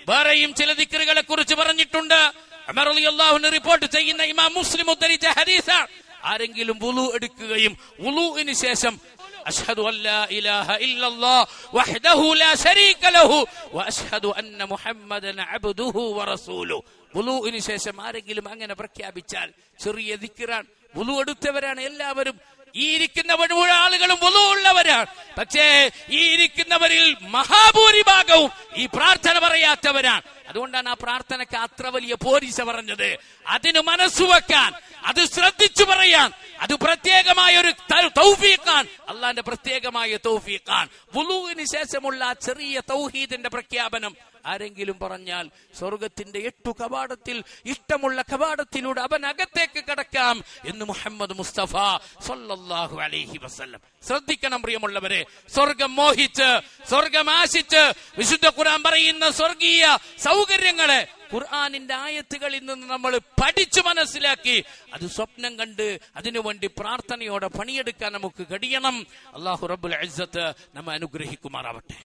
വേറെയും ചില ദിക്റുകളെ കുറിച്ച് പറഞ്ഞിട്ടുണ്ട്. ഉമർ റളിയല്ലാഹു അൻഹു റിപ്പോർട്ട് ചെയ്യുന്ന ഇമാം മുസ്ലിം ഉദ്ധരിച്ച ഹദീസാണ്. ആരെങ്കിലും വുളു എടുക്കുകയും വുളുവിന് ശേഷം അഷ്ഹദു അല്ലാ ഇലാഹ ഇല്ലല്ലാഹ് വഹ്ദഹു ലാ ശരീക ലഹു വഅഷ്ഹദു അന്ന മുഹമ്മദൻ അബ്ദുഹു വറസൂലുഹു, വുളുവിന് ശേഷം ആരെങ്കിലും അങ്ങനെ പ്രഖ്യാപിച്ചാൽ ചെറിയ ദിക്റാണ്. വുളു എടുത്തവരാണ് എല്ലാവരും. ഈ ഇരിക്കുന്ന മുഴുവൻ ആളുകളും വുളു ഉള്ളവരാണ്. പക്ഷേ ഈ ഇരിക്കുന്നവരിൽ മഹാഭൂരിഭാഗവും ഈ പ്രാർത്ഥന പറയാത്തവരാണ്. അതുകൊണ്ടാണ് ആ പ്രാർത്ഥനക്ക് അത്ര വലിയ പോലീസ പറഞ്ഞത്. അതിന് മനസ്സുവെക്കാൻ, അത് ശ്രദ്ധിച്ചു പറയാൻ, അത് പ്രത്യേകമായ ഒരു തൗഫീഖാണ്, അള്ളാന്റെ പ്രത്യേകമായ തൗഫീഖാണ്. വുളുവിന് ശേഷമുള്ള ആ ചെറിയ തൗഹീദിന്റെ പ്രഖ്യാപനം ആരെങ്കിലും പറഞ്ഞാൽ സ്വർഗത്തിന്റെ 8 കവാടത്തിൽ ഇഷ്ടമുള്ള കവാടത്തിലൂടെ അവൻ അകത്തേക്ക് കടക്കാം എന്ന് മുഹമ്മദ് മുസ്തഫ സല്ലല്ലാഹു അലൈഹി വസല്ലം. ശ്രദ്ധിക്കണം പ്രിയമുള്ളവരെ, സ്വർഗം മോഹിച്ച്, സ്വർഗം ആശിച്ച് വിശുദ്ധ ഖുർആൻ പറയുന്ന സ്വർഗീയ സൗകര്യങ്ങളെ ഖുർആനിന്റെ ആയത്തുകളിൽ നിന്ന് നമ്മൾ പഠിച്ചു മനസ്സിലാക്കി അത് സ്വപ്നം കണ്ട് അതിനുവേണ്ടി പ്രാർത്ഥനയോടെ പണിയെടുക്കാൻ നമുക്ക് കഴിയണം. അല്ലാഹു റബ്ബുൽ ഇസ്സത്ത് നമ്മെ അനുഗ്രഹിക്കുമാറാവട്ടെ.